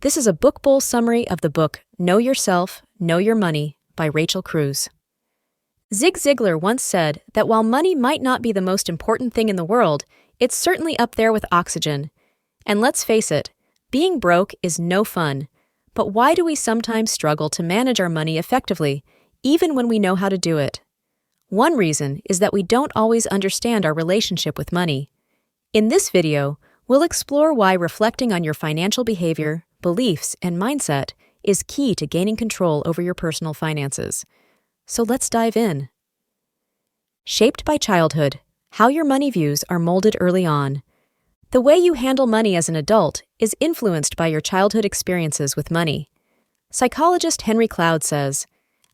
This is a book bowl summary of the book Know Yourself, Know Your Money by Rachel Cruze. Zig Ziglar once said that while money might not be the most important thing in the world, it's certainly up there with oxygen. And let's face it, being broke is no fun. But why do we sometimes struggle to manage our money effectively, even when we know how to do it? One reason is that we don't always understand our relationship with money. In this video, we'll explore why reflecting on your financial behavior, beliefs, and mindset is key to gaining control over your personal finances. So let's dive in. Shaped by childhood, how your money views are molded early on. The way you handle money as an adult is influenced by your childhood experiences with money. Psychologist Henry Cloud says,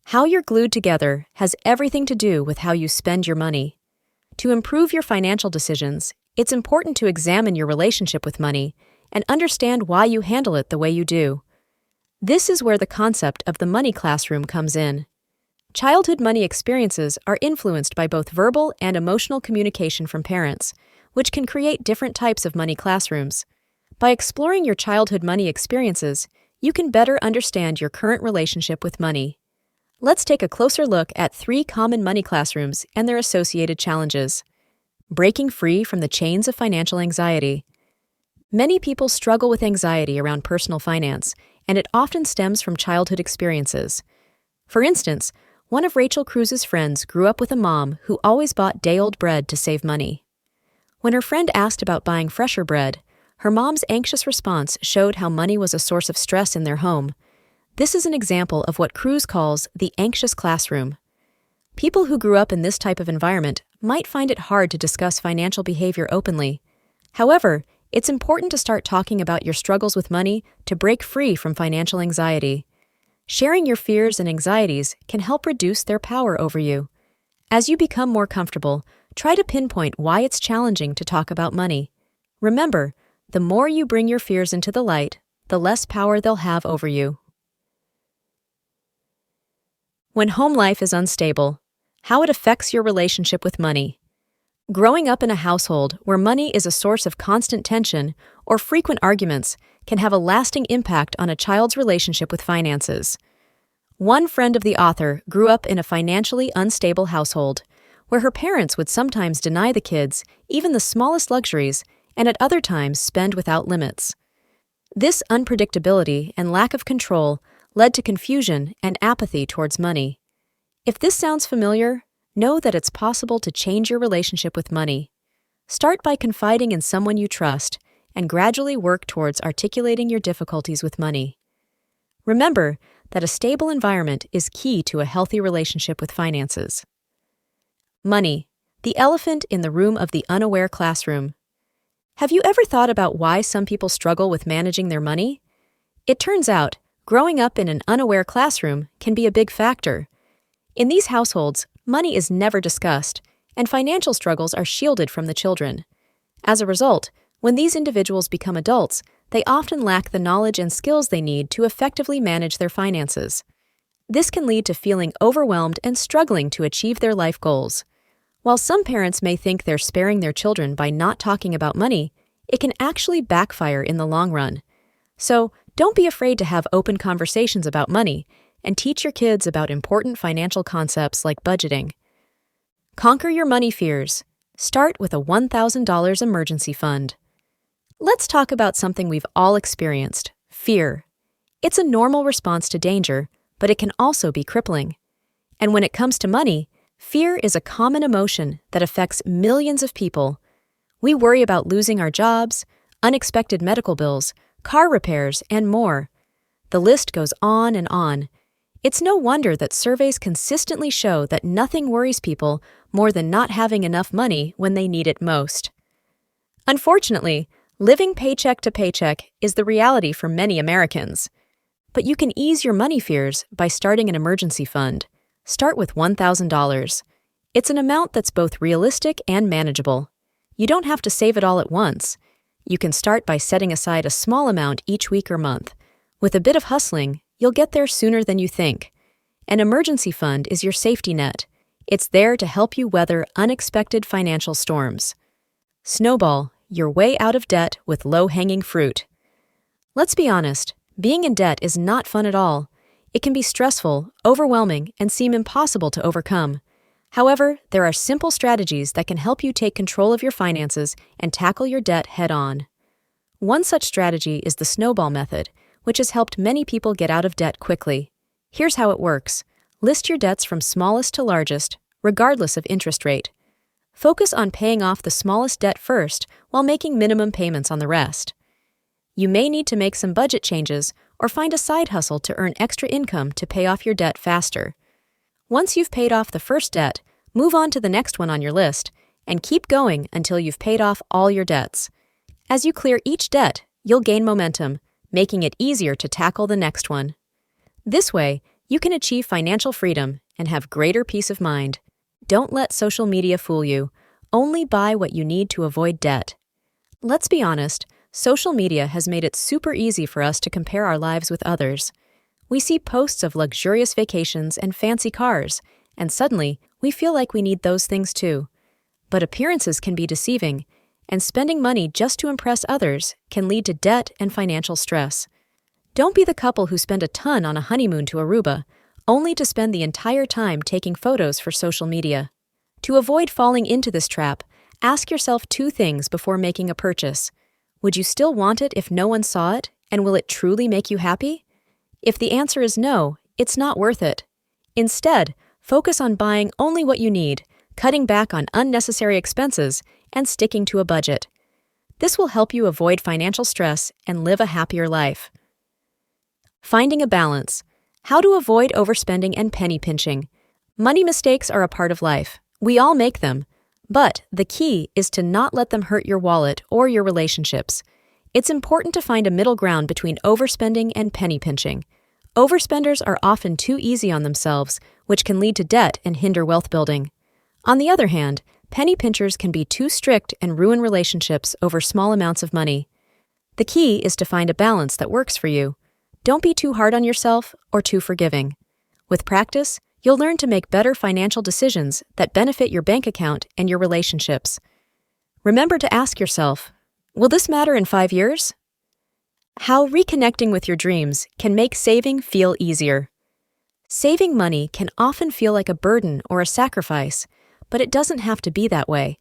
"How you're glued together has everything to do with how you spend your money." To improve your financial decisions, it's important to examine your relationship with money and understand why you handle it the way you do. This is where the concept of the money classroom comes in. Childhood money experiences are influenced by both verbal and emotional communication from parents, which can create different types of money classrooms. By exploring your childhood money experiences, you can better understand your current relationship with money. Let's take a closer look at 3 common money classrooms and their associated challenges. Breaking free from the chains of financial anxiety. Many people struggle with anxiety around personal finance, and it often stems from childhood experiences. For instance, one of Rachel Cruze's friends grew up with a mom who always bought day-old bread to save money. When her friend asked about buying fresher bread, her mom's anxious response showed how money was a source of stress in their home. This is an example of what Cruze calls the anxious classroom. People who grew up in this type of environment might find it hard to discuss financial behavior openly. However, it's important to start talking about your struggles with money to break free from financial anxiety. Sharing your fears and anxieties can help reduce their power over you. As you become more comfortable, try to pinpoint why it's challenging to talk about money. Remember, the more you bring your fears into the light, the less power they'll have over you. When home life is unstable, how it affects your relationship with money. Growing up in a household where money is a source of constant tension or frequent arguments can have a lasting impact on a child's relationship with finances. One friend of the author grew up in a financially unstable household, where her parents would sometimes deny the kids even the smallest luxuries and at other times spend without limits. This unpredictability and lack of control led to confusion and apathy towards money. If this sounds familiar, know that it's possible to change your relationship with money. Start by confiding in someone you trust and gradually work towards articulating your difficulties with money. Remember that a stable environment is key to a healthy relationship with finances. Money, the elephant in the room of the unaware classroom. Have you ever thought about why some people struggle with managing their money? It turns out, growing up in an unaware classroom can be a big factor. In these households, money is never discussed, and financial struggles are shielded from the children. As a result, when these individuals become adults, they often lack the knowledge and skills they need to effectively manage their finances. This can lead to feeling overwhelmed and struggling to achieve their life goals. While some parents may think they're sparing their children by not talking about money, it can actually backfire in the long run. So, don't be afraid to have open conversations about money and teach your kids about important financial concepts like budgeting. Conquer your money fears. Start with a $1,000 emergency fund. Let's talk about something we've all experienced: fear. It's a normal response to danger, but it can also be crippling. And when it comes to money, fear is a common emotion that affects millions of people. We worry about losing our jobs, unexpected medical bills, car repairs, and more. The list goes on and on. It's no wonder that surveys consistently show that nothing worries people more than not having enough money when they need it most. Unfortunately, living paycheck to paycheck is the reality for many Americans. But you can ease your money fears by starting an emergency fund. Start with $1,000. It's an amount that's both realistic and manageable. You don't have to save it all at once. You can start by setting aside a small amount each week or month. With a bit of hustling, you'll get there sooner than you think. An emergency fund is your safety net. It's there to help you weather unexpected financial storms. Snowball, your way out of debt with low-hanging fruit. Let's be honest, Being in debt is not fun at all. It can be stressful, overwhelming, and seem impossible to overcome. However, there are simple strategies that can help you take control of your finances and tackle your debt head-on. One such strategy is the Snowball method, which has helped many people get out of debt quickly. Here's how it works. List your debts from smallest to largest, regardless of interest rate. Focus on paying off the smallest debt first while making minimum payments on the rest. You may need to make some budget changes or find a side hustle to earn extra income to pay off your debt faster. Once you've paid off the first debt, move on to the next one on your list and keep going until you've paid off all your debts. As you clear each debt, you'll gain momentum, making it easier to tackle the next one. This way, you can achieve financial freedom and have greater peace of mind. Don't let social media fool you. Only buy what you need to avoid debt. Let's be honest, social media has made it super easy for us to compare our lives with others. We see posts of luxurious vacations and fancy cars, and suddenly we feel like we need those things too. But appearances can be deceiving, and spending money just to impress others can lead to debt and financial stress. Don't be the couple who spend a ton on a honeymoon to Aruba, only to spend the entire time taking photos for social media. To avoid falling into this trap, ask yourself two things before making a purchase. Would you still want it if no one saw it, and will it truly make you happy? If the answer is no, it's not worth it. Instead, focus on buying only what you need, cutting back on unnecessary expenses, and sticking to a budget. This will help you avoid financial stress and live a happier life. Finding a balance. How to avoid overspending and penny pinching. Money mistakes are a part of life. We all make them. But the key is to not let them hurt your wallet or your relationships. It's important to find a middle ground between overspending and penny pinching. Overspenders are often too easy on themselves, which can lead to debt and hinder wealth building. On the other hand, penny pinchers can be too strict and ruin relationships over small amounts of money. The key is to find a balance that works for you. Don't be too hard on yourself or too forgiving. With practice, you'll learn to make better financial decisions that benefit your bank account and your relationships. Remember to ask yourself, will this matter in 5 years? How reconnecting with your dreams can make saving feel easier. Saving money can often feel like a burden or a sacrifice, but it doesn't have to be that way.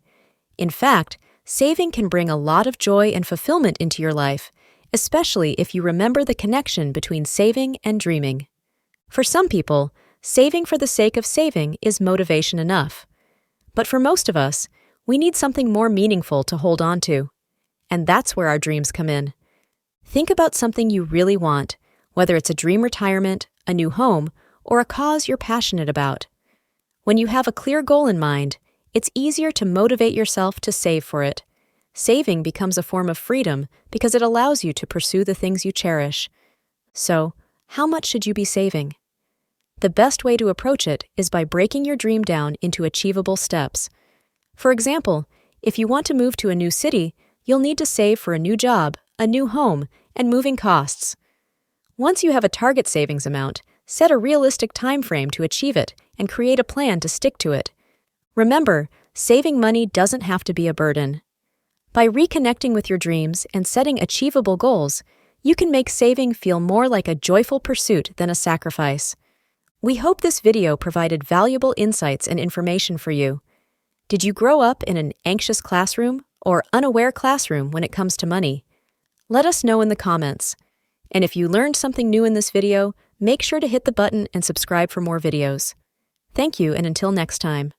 In fact, saving can bring a lot of joy and fulfillment into your life, especially if you remember the connection between saving and dreaming. For some people, saving for the sake of saving is motivation enough. But for most of us, we need something more meaningful to hold on to. And that's where our dreams come in. Think about something you really want, whether it's a dream retirement, a new home, or a cause you're passionate about. When you have a clear goal in mind, it's easier to motivate yourself to save for it. Saving becomes a form of freedom because it allows you to pursue the things you cherish. So, how much should you be saving? The best way to approach it is by breaking your dream down into achievable steps. For example, if you want to move to a new city, you'll need to save for a new job, a new home, and moving costs. Once you have a target savings amount, set a realistic time frame to achieve it and create a plan to stick to it. Remember, saving money doesn't have to be a burden. By reconnecting with your dreams and setting achievable goals, you can make saving feel more like a joyful pursuit than a sacrifice. We hope this video provided valuable insights and information for you. Did you grow up in an anxious classroom or unaware classroom when it comes to money? Let us know in the comments. And if you learned something new in this video, make sure to hit the button and subscribe for more videos. Thank you, and until next time.